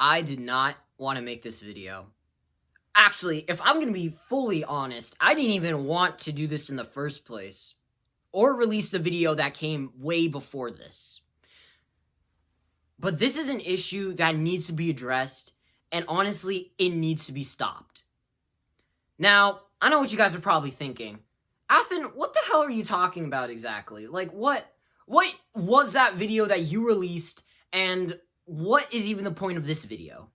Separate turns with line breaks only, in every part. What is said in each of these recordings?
I did not want to make this video. Actually, if I'm going to be fully honest, I didn't even want to do this in the first place, or release the video that came way before this. But this is an issue that needs to be addressed, and honestly, it needs to be stopped. Now, I know what you guys are probably thinking. Athen, what the hell are you talking about exactly? Like, what was that video that you released, and what is even the point of this video?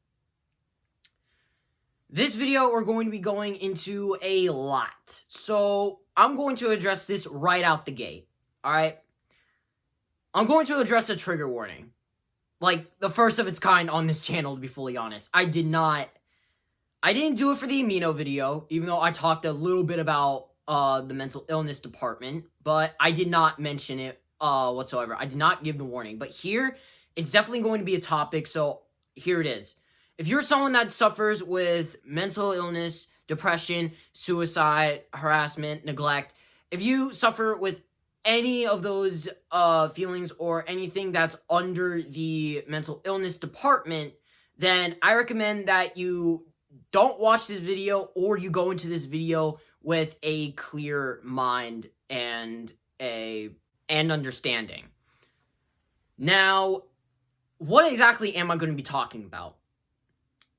This video, we're going to be going into a lot. So, I'm going to address this right out the gate, alright? I'm going to address a trigger warning. Like, the first of its kind on this channel, to be fully honest. I didn't do it for the Amino video, even though I talked a little bit about the mental illness department, but I did not mention it whatsoever. I did not give the warning, but here, it's definitely going to be a topic, so here it is. If you're someone that suffers with mental illness, depression, suicide, harassment, neglect, if you suffer with any of those feelings or anything that's under the mental illness department, then I recommend that you don't watch this video, or you go into this video with a clear mind and understanding. Now, what exactly am I going to be talking about?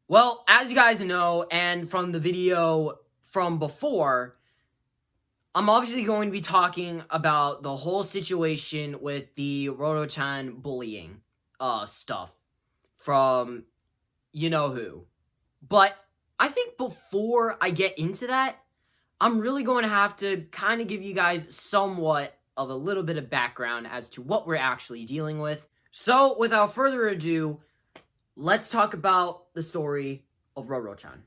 Well, as you guys know, and from the video from before, I'm obviously going to be talking about the whole situation with the Rorochan bullying stuff from you-know-who. But I think before I get into that, I'm really going to have to kind of give you guys somewhat of a little bit of background as to what we're actually dealing with. So, without further ado, let's talk about the story of Rorochan.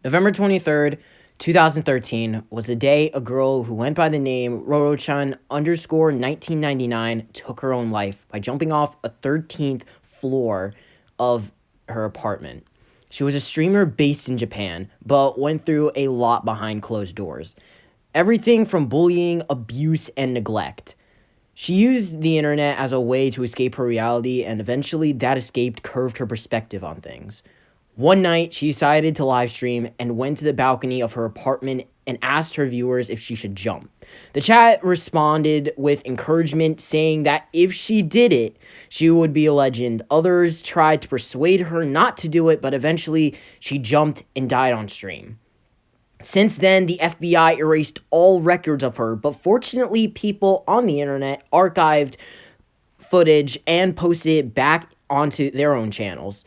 November 23rd, 2013 was the day a girl who went by the name Rorochan _1999 took her own life by jumping off a 13th floor of her apartment. She was a streamer based in Japan, but went through a lot behind closed doors. Everything from bullying, abuse, and neglect. She used the internet as a way to escape her reality, and eventually that escape curved her perspective on things. One night, she decided to live stream and went to the balcony of her apartment and asked her viewers if she should jump. The chat responded with encouragement, saying that if she did it, she would be a legend. Others tried to persuade her not to do it, but eventually she jumped and died on stream. Since then, the FBI erased all records of her, but fortunately, people on the internet archived footage and posted it back onto their own channels.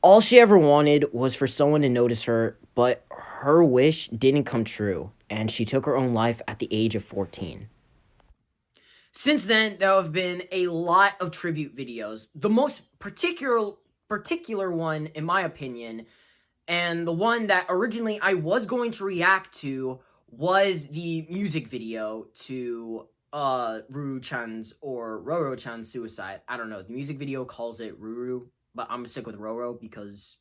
All she ever wanted was for someone to notice her, but her wish didn't come true, and she took her own life at the age of 14. Since then, there have been a lot of tribute videos. The most particular one, in my opinion, and the one that originally I was going to react to, was the music video to Rorochan's suicide. I don't know. The music video calls it Ruru, but I'm gonna stick with Roro because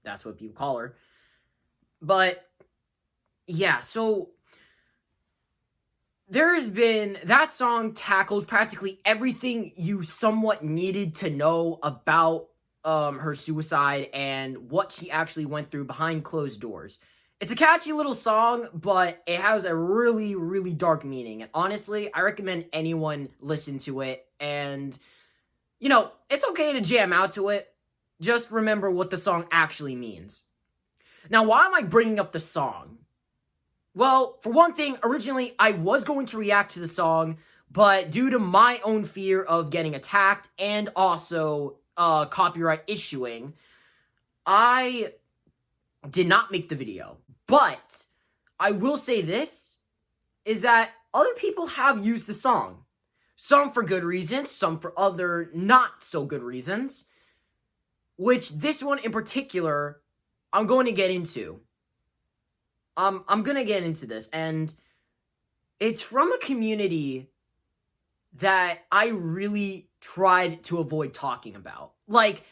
that's what people call her. But yeah, so there has been, that song tackles practically everything you somewhat needed to know about her suicide and what she actually went through behind closed doors. It's a catchy little song, but it has a really, really dark meaning. And honestly, I recommend anyone listen to it. And, it's okay to jam out to it. Just remember what the song actually means. Now, why am I bringing up the song? Well, for one thing, originally I was going to react to the song, but due to my own fear of getting attacked and also copyright issuing, I did not make the video. But I will say this, is that other people have used the song. Some for good reasons, some for other not so good reasons, which this one in particular, I'm going to get into. I'm going to get into this, and it's from a community that I really tried to avoid talking about. Like,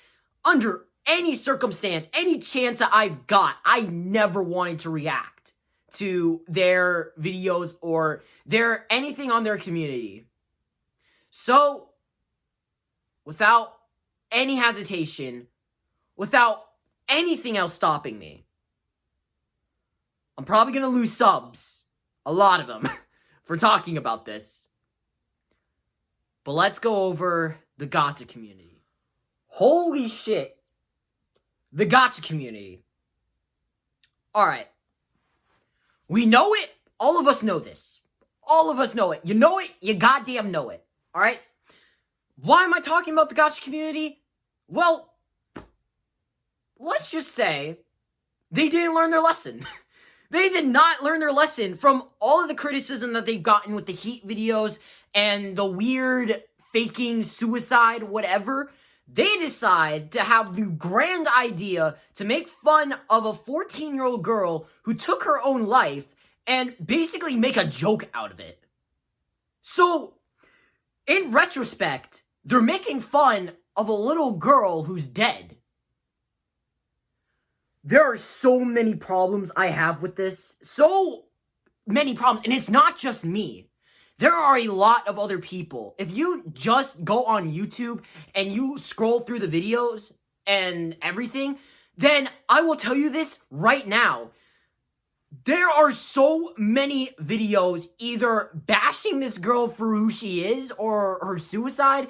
under any circumstance, any chance that I've got, I never wanted to react to their videos or anything on their community. So, without any hesitation, without anything else stopping me. I'm probably gonna lose subs, a lot of them, for talking about this. But let's go over the Gacha community. Holy shit. The Gacha community. Alright. We know it. All of us know this. All of us know it. You know it. You goddamn know it. Alright? Why am I talking about the Gacha community? Well, let's just say they didn't learn their lesson. They did not learn their lesson from all of the criticism that they've gotten with the Heat videos and the weird faking suicide, whatever. They decide to have the grand idea to make fun of a 14-year-old girl who took her own life and basically make a joke out of it. So, in retrospect, they're making fun of a little girl who's dead. There are so many problems I have with this. So many problems. And it's not just me. There are a lot of other people. If you just go on YouTube and you scroll through the videos and everything, then I will tell you this right now. There are so many videos either bashing this girl for who she is or her suicide,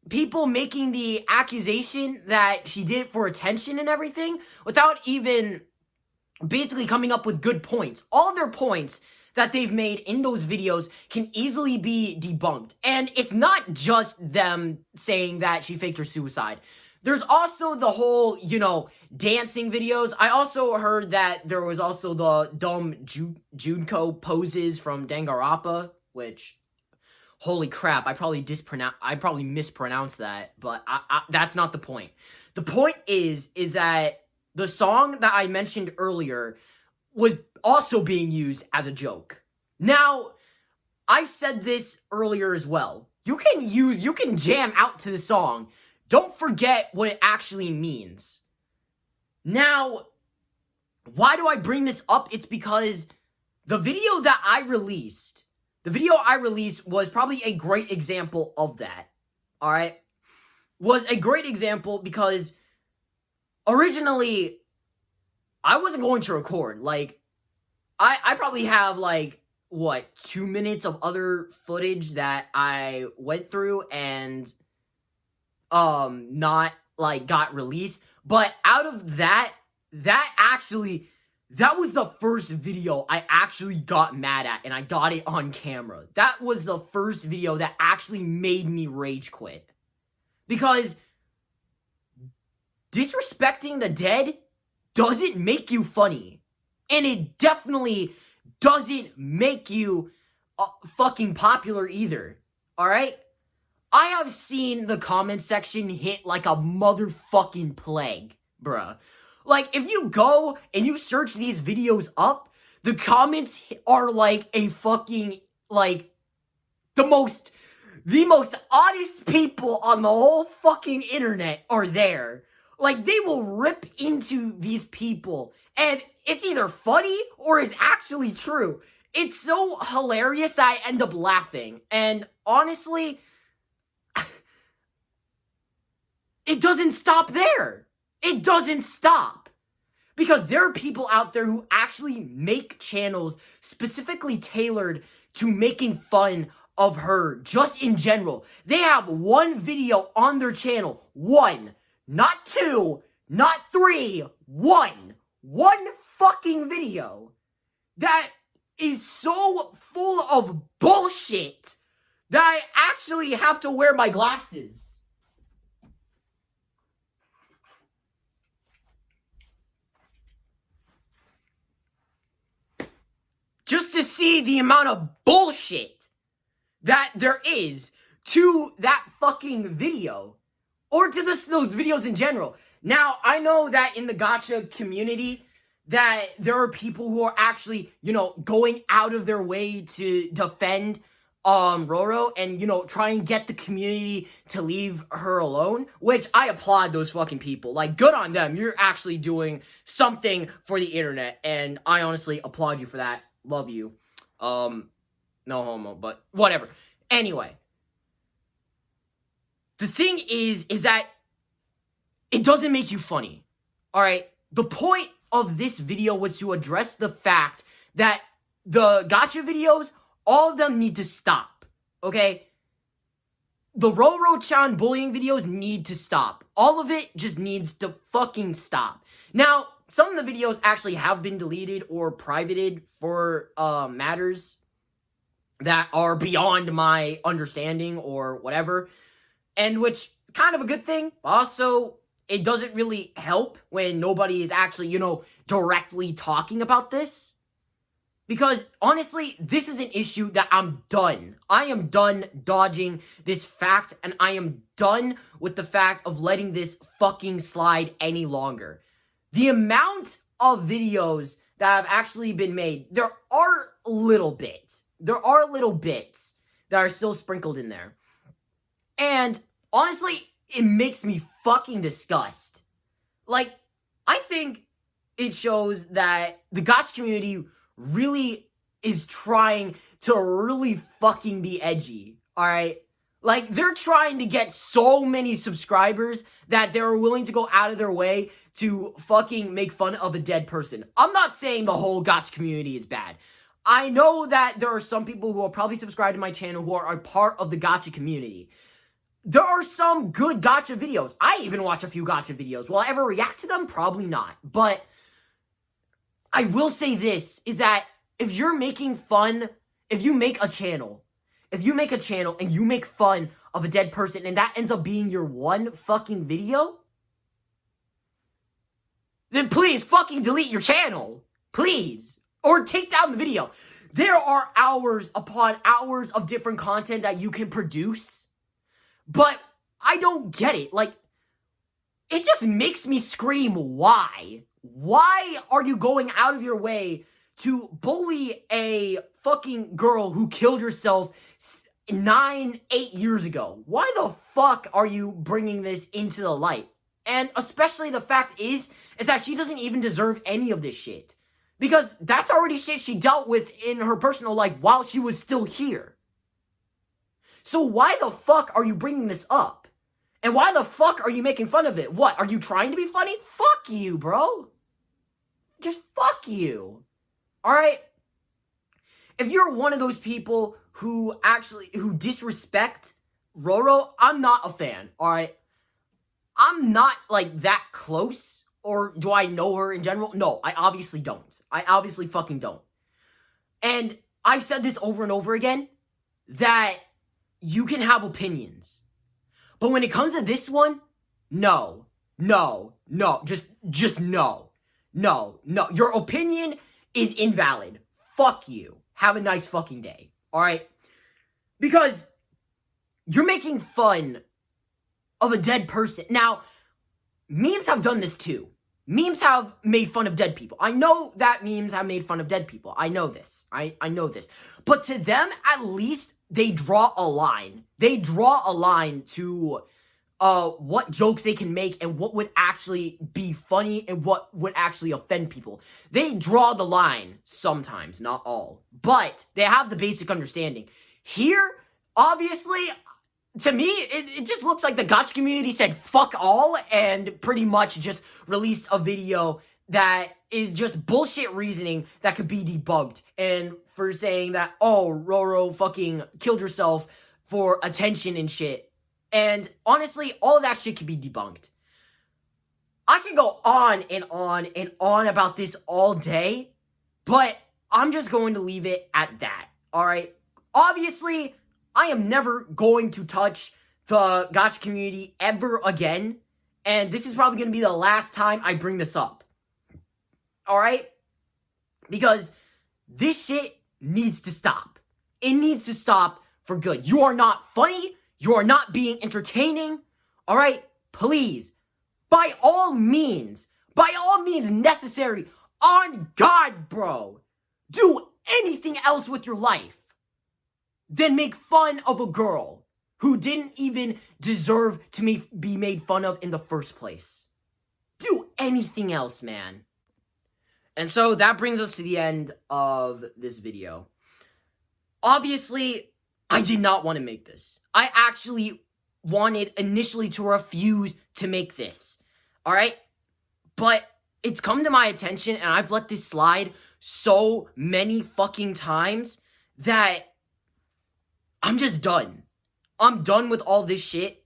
people making the accusation that she did it for attention and everything without even basically coming up with good points. All of their points that they've made in those videos can easily be debunked. And it's not just them saying that she faked her suicide. There's also the whole, dancing videos. I also heard that there was also the dumb Junko poses from Danganronpa, which... holy crap, I probably mispronounced that, but that's not the point. The point is that the song that I mentioned earlier was also being used as a joke. Now, I said this earlier as well. You can jam out to the song. Don't forget what it actually means. Now, why do I bring this up? It's because the video that I released was probably a great example of that, alright? Was a great example because originally, I wasn't going to record. I probably have, 2 minutes of other footage that I went through and, not, got released. But out of that was the first video I actually got mad at, and I got it on camera. That was the first video that actually made me rage quit. Because disrespecting the dead doesn't make you funny. And it definitely doesn't make you fucking popular either. Alright? I have seen the comment section hit like a motherfucking plague, bruh. If you go and you search these videos up, the comments are like a fucking, the most honest people on the whole fucking internet are there. They will rip into these people, and it's either funny or it's actually true. It's so hilarious that I end up laughing, and honestly, it doesn't stop there. It doesn't stop. Because there are people out there who actually make channels specifically tailored to making fun of her, just in general. They have one video on their channel. One. Not two. Not three. One. One fucking video. That is so full of bullshit that I actually have to wear my glasses. Just to see the amount of bullshit that there is to that fucking video. Or to those videos in general. Now, I know that in the Gacha community, that there are people who are actually, going out of their way to defend Roro and, try and get the community to leave her alone, which I applaud those fucking people. Good on them. You're actually doing something for the internet, and I honestly applaud you for that. Love you. No homo, but whatever. Anyway. The thing is that it doesn't make you funny. Alright, the point of this video was to address the fact that the gacha videos, all of them need to stop, okay? The Rorochan bullying videos need to stop. All of it just needs to fucking stop. Now, some of the videos actually have been deleted or privated for matters that are beyond my understanding or whatever, and which kind of a good thing. Also, it doesn't really help when nobody is actually, directly talking about this. Because, honestly, this is an issue that I'm done. I am done dodging this fact, and I am done with the fact of letting this fucking slide any longer. The amount of videos that have actually been made, there are little bits that are still sprinkled in there. And, honestly, it makes me fucking disgust. Like, I think it shows that the gacha community really is trying to really fucking be edgy, alright? Like, they're trying to get so many subscribers that they're willing to go out of their way to fucking make fun of a dead person. I'm not saying the whole gacha community is bad. I know that there are some people who are probably subscribed to my channel who are a part of the gacha community. There are some good gacha videos. I even watch a few gacha videos. Will I ever react to them? Probably not. But I will say this, is that if you're making fun, if you make a channel and you make fun of a dead person and that ends up being your one fucking video, then please fucking delete your channel. Please. Or take down the video. There are hours upon hours of different content that you can produce, but I don't get it. Like, it just makes me scream, why? Why are you going out of your way to bully a fucking girl who killed herself 8 years ago? Why the fuck are you bringing this into the light? And especially the fact is that she doesn't even deserve any of this shit. Because that's already shit she dealt with in her personal life while she was still here. So why the fuck are you bringing this up? And why the fuck are you making fun of it? What, are you trying to be funny? Fuck you, bro. Just fuck you. Alright? If you're one of those people who disrespect Roro, I'm not a fan, alright? I'm not, like, that close. Or do I know her in general? No, I obviously don't. I obviously fucking don't. And I've said this over and over again, that you can have opinions. But when it comes to this one, no. Just no. No. Your opinion is invalid. Fuck you. Have a nice fucking day. Alright? Because you're making fun of a dead person. Now, memes have done this too. Memes have made fun of dead people. I know that memes have made fun of dead people. I know this. I know this. But to them, at least, they draw a line. They draw a line to what jokes they can make and what would actually be funny and what would actually offend people. They draw the line sometimes, not all. But they have the basic understanding. Here, obviously, to me, it just looks like the gacha community said fuck all and pretty much just released a video that is just bullshit reasoning that could be debunked. And for saying that, oh, Roro fucking killed herself for attention and shit. And honestly, all of that shit could be debunked. I can go on and on and on about this all day, but I'm just going to leave it at that, alright? Obviously, I am never going to touch the gacha community ever again, and this is probably going to be the last time I bring this up. Alright? Because this shit needs to stop. It needs to stop for good. You are not funny. You are not being entertaining. Alright? Please, by all means necessary, on God, bro, do anything else with your life than make fun of a girl who didn't even deserve to be made fun of in the first place. Do anything else, man. And so that brings us to the end of this video. Obviously, I did not want to make this. I actually wanted initially to refuse to make this. Alright? But it's come to my attention, and I've let this slide so many fucking times that I'm just done. I'm done with all this shit.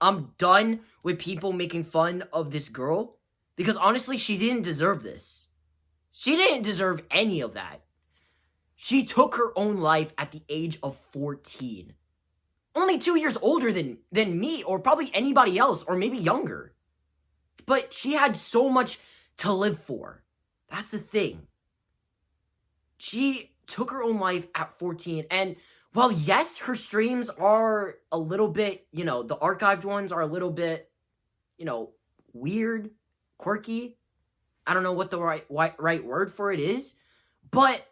I'm done with people making fun of this girl. Because honestly, she didn't deserve this. She didn't deserve any of that. She took her own life at the age of 14. Only 2 years older than me, or probably anybody else, or maybe younger. But she had so much to live for. That's the thing. She took her own life at 14, and while yes, her streams are a little bit, the archived ones are a little bit, weird, quirky. I don't know what the right word for it is, but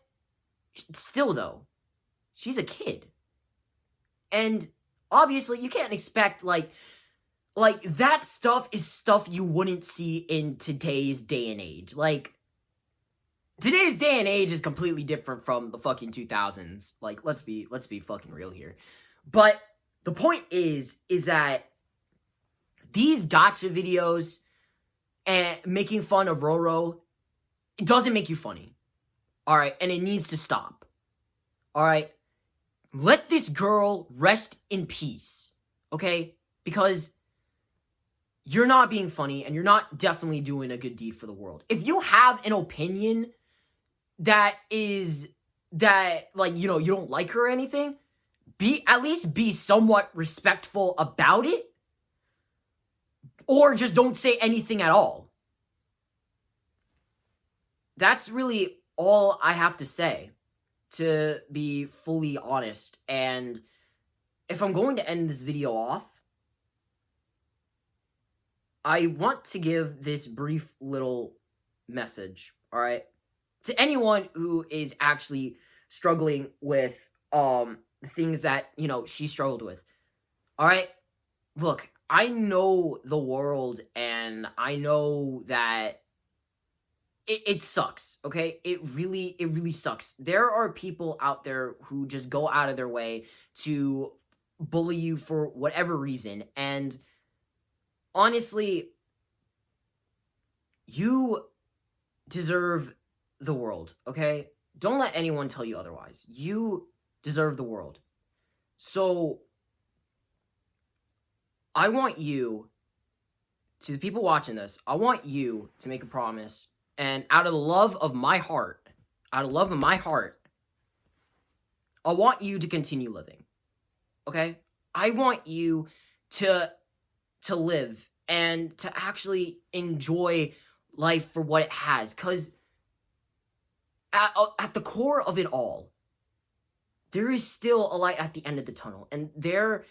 still though, she's a kid. And obviously you can't expect like that stuff is stuff you wouldn't see in today's day and age. Like, today's day and age is completely different from the fucking 2000s. Like, let's be fucking real here. But the point is that these gacha videos and making fun of Roro, it doesn't make you funny. Alright? And it needs to stop. Alright? Let this girl rest in peace. Okay? Because you're not being funny, and you're not definitely doing a good deed for the world. If you have an opinion that you don't like her or anything, at least be somewhat respectful about it, or just don't say anything at all. That's really all I have to say, to be fully honest. And if I'm going to end this video off, I want to give this brief little message, alright? To anyone who is actually struggling with the things that, she struggled with. Alright? Look, I know the world, and I know that it sucks, okay? It really sucks. There are people out there who just go out of their way to bully you for whatever reason, and honestly, you deserve the world, okay? Don't let anyone tell you otherwise. You deserve the world. So, I want you, to the people watching this, I want you to make a promise, and out of the love of my heart, I want you to continue living, okay? I want you to live and to actually enjoy life for what it has, because at the core of it all, there is still a light at the end of the tunnel, and there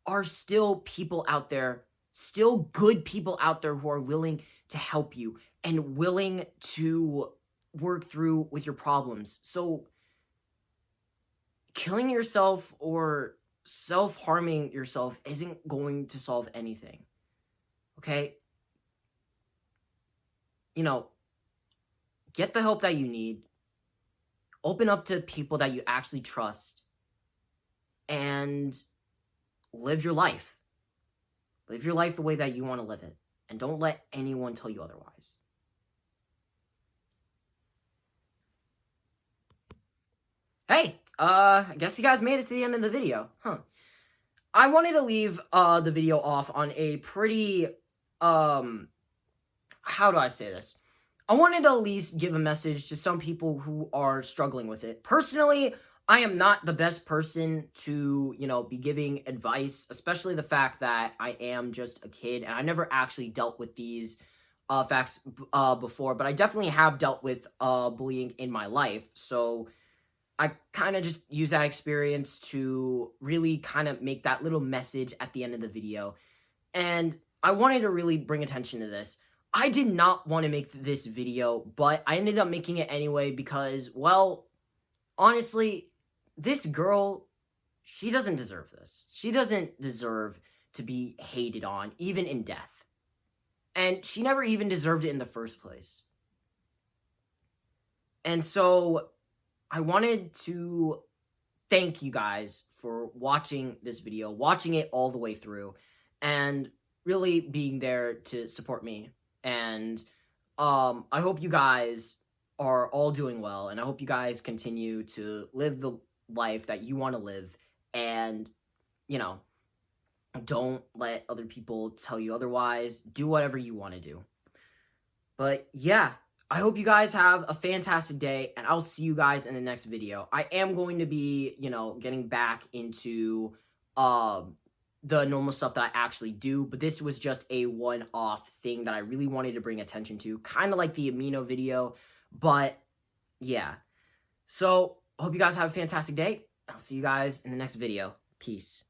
are still people out there, still good people out there who are willing to help you and willing to work through with your problems. So, killing yourself or self-harming yourself isn't going to solve anything. Okay? Get the help that you need. Open up to people that you actually trust. And live your life. Live your life the way that you want to live it. And don't let anyone tell you otherwise. Hey, I guess you guys made it to the end of the video. Huh. I wanted to leave the video off on a pretty, how do I say this? I wanted to at least give a message to some people who are struggling with it. Personally, I am not the best person to, be giving advice, especially the fact that I am just a kid, and I never actually dealt with these facts before, but I definitely have dealt with bullying in my life, so I kind of just use that experience to really kind of make that little message at the end of the video, and I wanted to really bring attention to this. I did not want to make this video, but I ended up making it anyway because, well, honestly, this girl, she doesn't deserve this. She doesn't deserve to be hated on, even in death. And she never even deserved it in the first place. And so, I wanted to thank you guys for watching this video, watching it all the way through, and really being there to support me. And I hope you guys are all doing well, and I hope you guys continue to live the life that you want to live, and, you know, don't let other people tell you otherwise. Do whatever you want to do. But yeah, I hope you guys have a fantastic day, and I'll see you guys in the next video. I am going to be, getting back into the normal stuff that I actually do, but this was just a one-off thing that I really wanted to bring attention to, kind of like the amino video, but yeah. So, I hope you guys have a fantastic day. I'll see you guys in the next video. Peace.